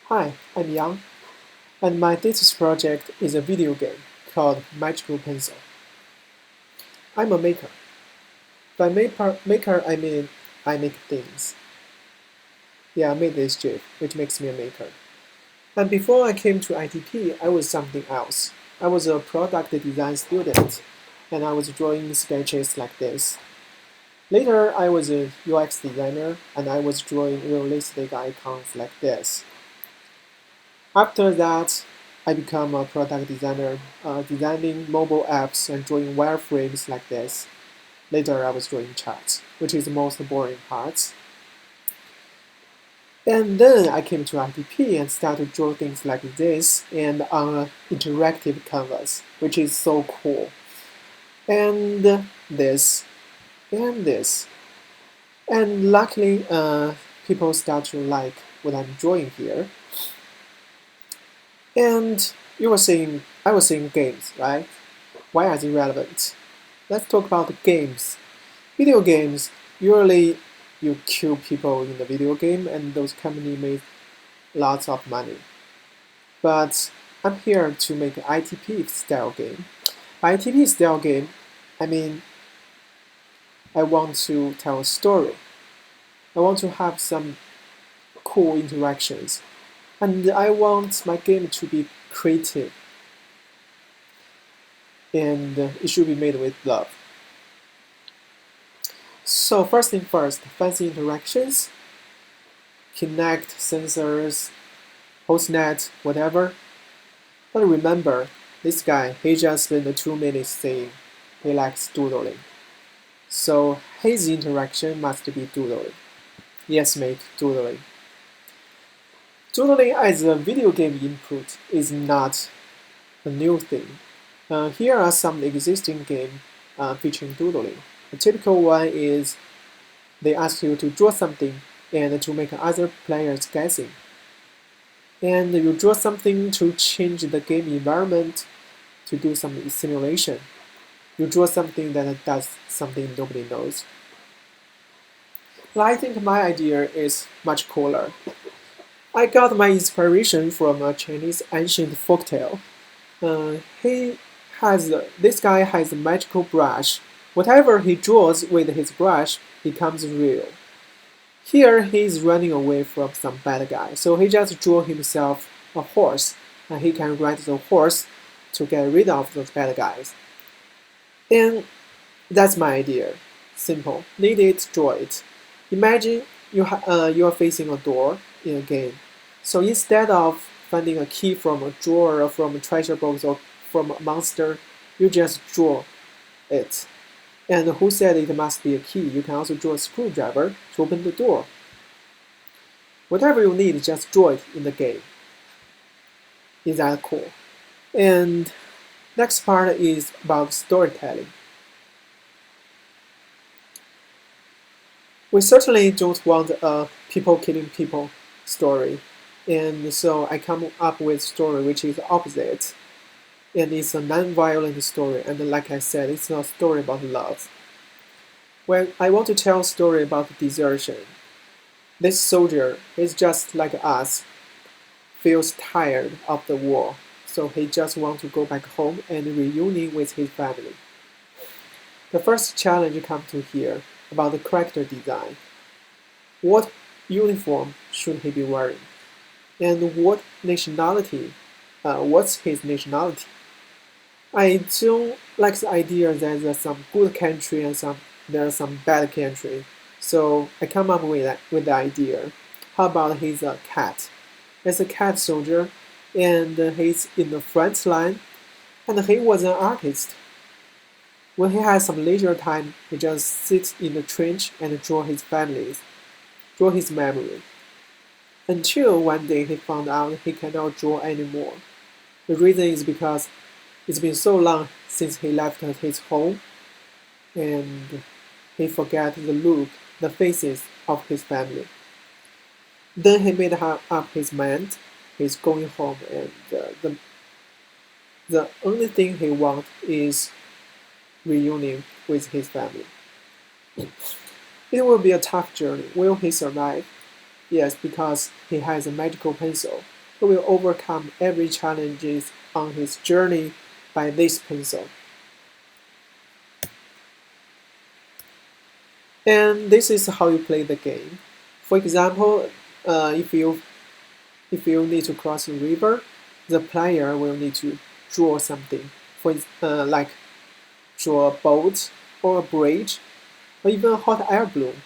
Hi, I'm Yang, and my thesis project is a video game called Magical Pencil. I'm a maker. By maker, I mean I make things. Yeah, I made this GIF, which makes me a maker. And before I came to ITP, I was something else. I was a product design student, and I was drawing sketches like this. Later, I was a UX designer, and I was drawing realistic icons like this. After that, I become a product designer, designing mobile apps and drawing wireframes like this. Later, I was drawing charts, which is the most boring part. And then I came to ITP and started to draw things like this and on an interactive canvas, which is so cool. And this, and this. And luckily, people start to like what I'm drawing here. And I was saying games, right? Why are they relevant? Let's talk about the games. Video games, usually you kill people in the video game and those companies make lots of money. But I'm here to make an ITP style game. ITP style game, I mean, I want to tell a story. I want to have some cool interactions. And I want my game to be creative. And it should be made with love. So first thing first, fancy interactions, Kinect, sensors, hostnet, whatever. But remember, this guy, he just spent 2 minutes saying he likes doodling. So his interaction must be doodling. Yes, mate, doodling. Doodling as a video game input is not a new thing. Here are some existing games featuring doodling. A typical one is they ask you to draw something and to make other players guessing. And you draw something to change the game environment to do some simulation. You draw something that does something nobody knows. I think my idea is much cooler. I got my inspiration from a Chinese ancient folktale. This guy has a magical brush. Whatever he draws with his brush becomes real. Here he is running away from some bad guy, so he just drew himself a horse, and he can ride the horse to get rid of those bad guys. And that's my idea. Simple. Need it, draw it. Imagine you are facing a door in a game. So instead of finding a key from a drawer or from a treasure box or from a monster, you just draw it. And who said it must be a key? You can also draw a screwdriver to open the door. Whatever you need, just draw it in the game. Is that cool? And next part is about storytelling. We certainly don't want a people killing people story. And so I come up with a story which is opposite. And it's a non-violent story. And like I said, it's not a story about love. When I want to tell a story about desertion, this soldier is just like us, feels tired of the war, so he just wants to go back home and reunion with his family. The first challenge comes to here about the character design. What uniform should he be wearing? And what nationality? What's his nationality? I don't like the idea that there's some good country and there's some bad country. So I come up with the idea. How about he's a cat? He's a cat soldier, and he's in the front line, and he was an artist. When he has some leisure time, he just sits in the trench and draw his families, draw his memory. Until one day he found out he cannot draw anymore. The reason is because it's been so long since he left his home, and he forgot the look, the faces of his family. Then he made up his mind. He's going home, and the only thing he wants is reunion with his family. It will be a tough journey. Will he survive? Yes, because he has a magical pencil. he will overcome every challenges on his journey by this pencil. And this is how you play the game. For example, if you need to cross a river, the player will need to draw something, like draw a boat or a bridge or even a hot air balloon.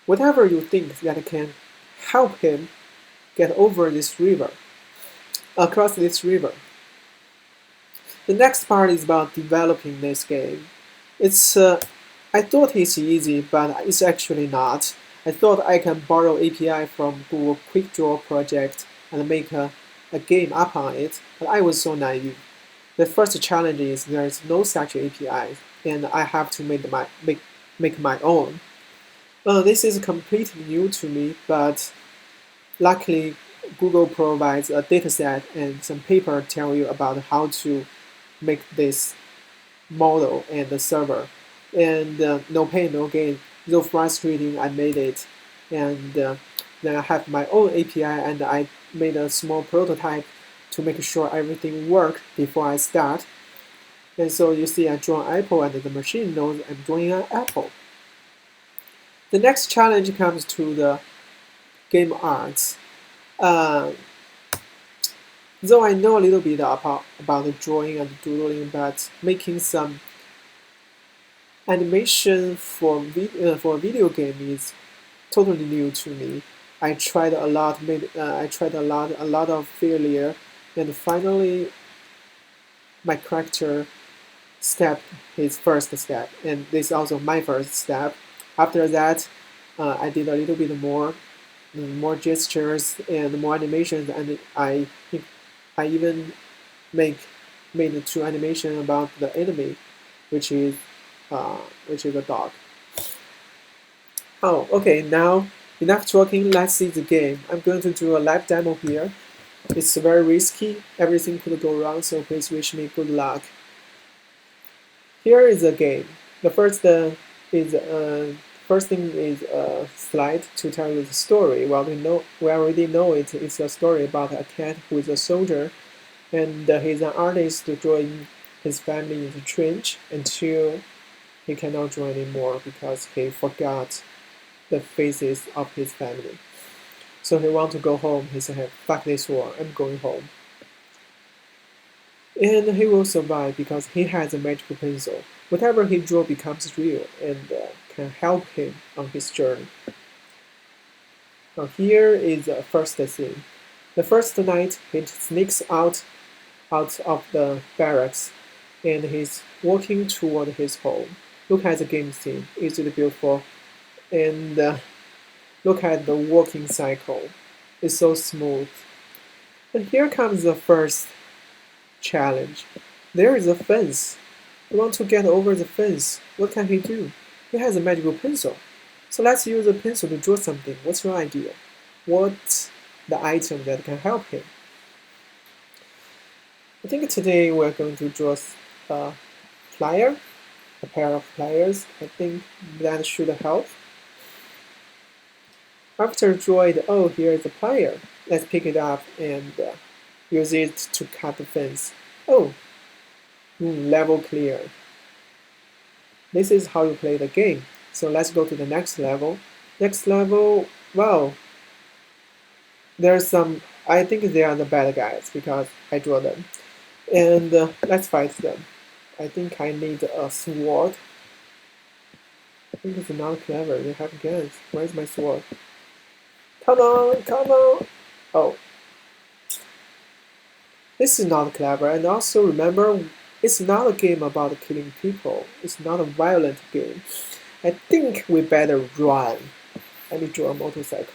Whatever you think that can help him get over this river, across this river. The next part is about developing this game. I thought it's easy, but it's actually not. I thought I can borrow API from Google Quick Draw project and make a game upon it, but I was so naive. The first challenge is there is no such API, and I have to make my own. This is completely new to me, but luckily Google provides a dataset and some paper tell you about how to make this model and the server. And no pain, no gain. Though frustrating, I made it. And then I have my own API and I made a small prototype to make sure everything works before I start. And so you see I draw an apple and the machine knows I'm drawing an apple. The next challenge comes to the game arts. Uh, though I know a little bit about the drawing and doodling, but making some animation for a video game is totally new to me. I tried a lot, a lot of failure, and finally, my character stepped his first step, and this is also my first step. After that, I did a little bit more gestures and more animations, and I even made two animation about the enemy, which is a dog. Oh, okay. Now enough talking. Let's see the game. I'm going to do a live demo here. It's very risky. Everything could go wrong, so please wish me good luck. Here is the game. The first thing is a slide to tell you the story. Well, we already know it. It's a story about a cat who is a soldier, and he's an artist drawing his family in the trench until he cannot draw anymore because he forgot the faces of his family. So he wants to go home. He said, "Fuck this war. I'm going home." And he will survive because he has a magical pencil. Whatever he draws becomes real and can help him on his journey. Now here is the first scene. The first night, he sneaks out of the barracks and he's walking toward his home. Look at the game scene, is it beautiful? And look at the walking cycle, it's so smooth. And here comes the first challenge. There is a fence. He wants to get over the fence. What can he do? He has a magical pencil. So let's use a pencil to draw something. What's your idea? What's the item that can help him? I think today we're going to draw a plier, a pair of pliers. I think that should help. After drawing, oh, here is a plier. Let's pick it up and use it to cut the fence. Oh, level clear. This is how you play the game. So let's go to the next level. Next level, wow. There's some, I think they are the bad guys because I draw them. And let's fight them. I think I need a sword. I think it's not clever. They have guns. Where's my sword? Come on, come on. Oh. This is not clever. And also remember, it's not a game about killing people. It's not a violent game. I think we better run. Let me draw a motorcycle.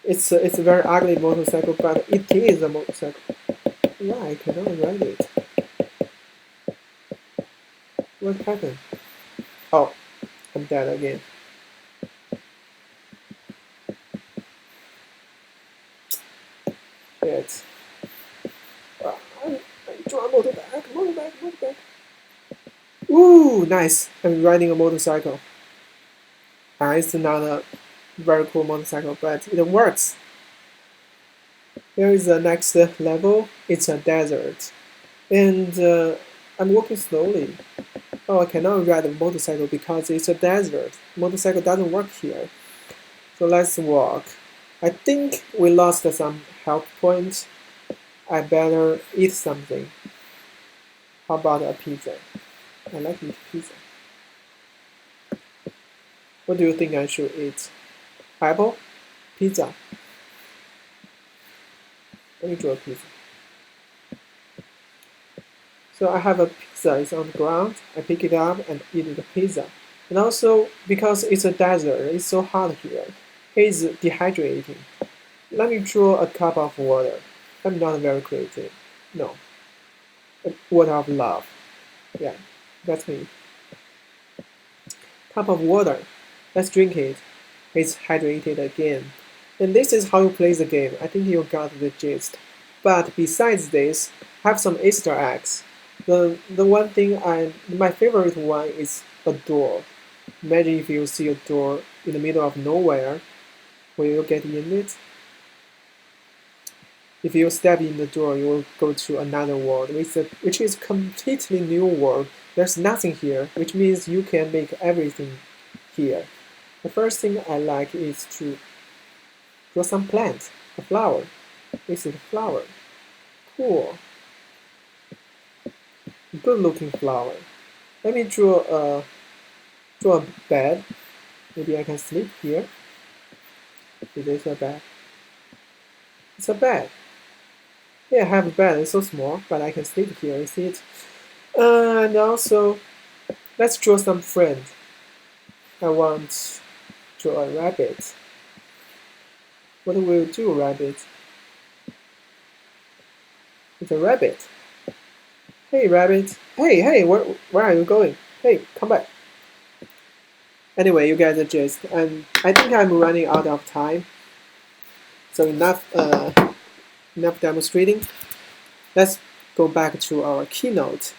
It's a very ugly motorcycle, but it is a motorcycle. Why I cannot ride it? What happened? Oh, I'm dead again. Shit. I draw a motorbike. Ooh, nice. I'm riding a motorcycle. It's not very cool motorcycle, but it works. Here is the next level. It's a desert, and I'm walking slowly. Oh, I cannot ride a motorcycle because it's a desert. Motorcycle doesn't work here. So let's walk. I think we lost some health points. I better eat something. How about a pizza? I like to eat pizza. What do you think I should eat? Apple? Pizza? Let me draw a pizza. So I have a pizza, it's on the ground. I pick it up and eat the pizza. And also, because it's a desert, it's so hot here. He's dehydrating. Let me draw a cup of water. I'm not very creative. No. A water of love. Yeah, that's me. Cup of water. Let's drink it. It's hydrated again. And this is how you play the game. I think you got the gist. But besides this, have some Easter eggs. The one thing my favorite one is a door. Imagine if you see a door in the middle of nowhere, will you get in it? If you step in the door, you will go to another world, which is completely new world. There's nothing here, which means you can make everything here. The first thing I like is to draw some plant, a flower. This is a flower. Cool. Good looking flower. Let me draw a bed. Maybe I can sleep here. Is this a bed? It's a bed. Yeah, I have a bed. It's so small, but I can sleep here. You see it? And also, let's draw some friends. I want to draw a rabbit. What will you do, rabbit? It's a rabbit. Hey, rabbit. Hey, where are you going? Hey, come back. Anyway, you get the gist. And I think I'm running out of time. So enough demonstrating. Let's go back to our keynote.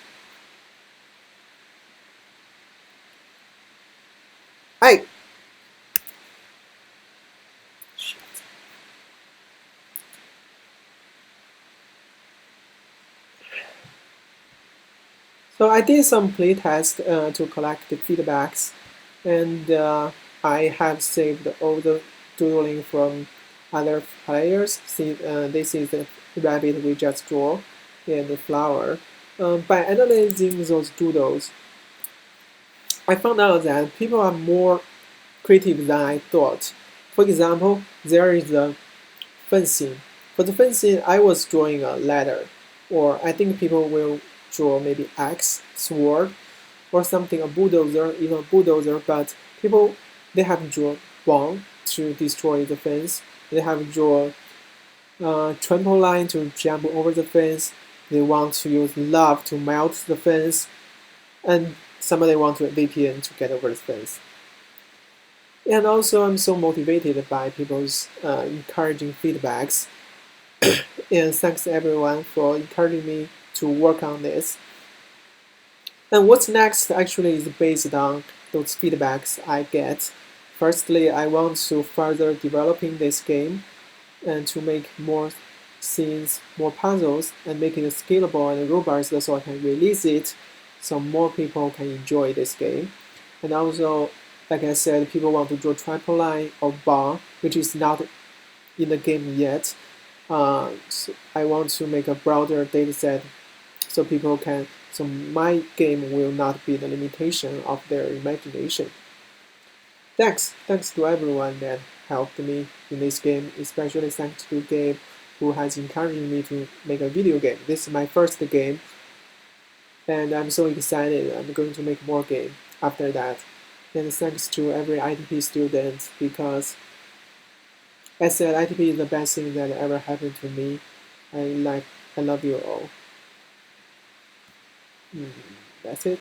Hey! Shit. So I did some playtest to collect the feedbacks, and I have saved all the doodling from other players. See, this is the rabbit we just draw, and the flower. By analyzing those doodles, I found out that people are more creative than I thought. For example, there is the fencing. For the fencing, I was drawing a ladder, or I think people will draw maybe axe, sword, or something, a bulldozer, even a bulldozer, but people, they have drawn bomb to destroy the fence. They have drawn trampoline to jump over the fence. They want to use love to melt the fence, and somebody want to VPN to get over the fence. And also, I'm so motivated by people's encouraging feedbacks. And thanks everyone for encouraging me to work on this. And what's next actually is based on those feedbacks I get. Firstly, I want to further developing this game and to make more scenes, more puzzles, and make it scalable and robust so I can release it so more people can enjoy this game. And also, like I said, people want to draw trampoline or bar, which is not in the game yet. So I want to make a broader dataset so people can, so my game will not be the limitation of their imagination. Thanks to everyone that helped me in this game, especially thanks to Gabe, who has encouraged me to make a video game. This is my first game, and I'm so excited. I'm going to make more game after that. And thanks to every ITP student, because I said ITP is the best thing that ever happened to me. I love you all. That's it.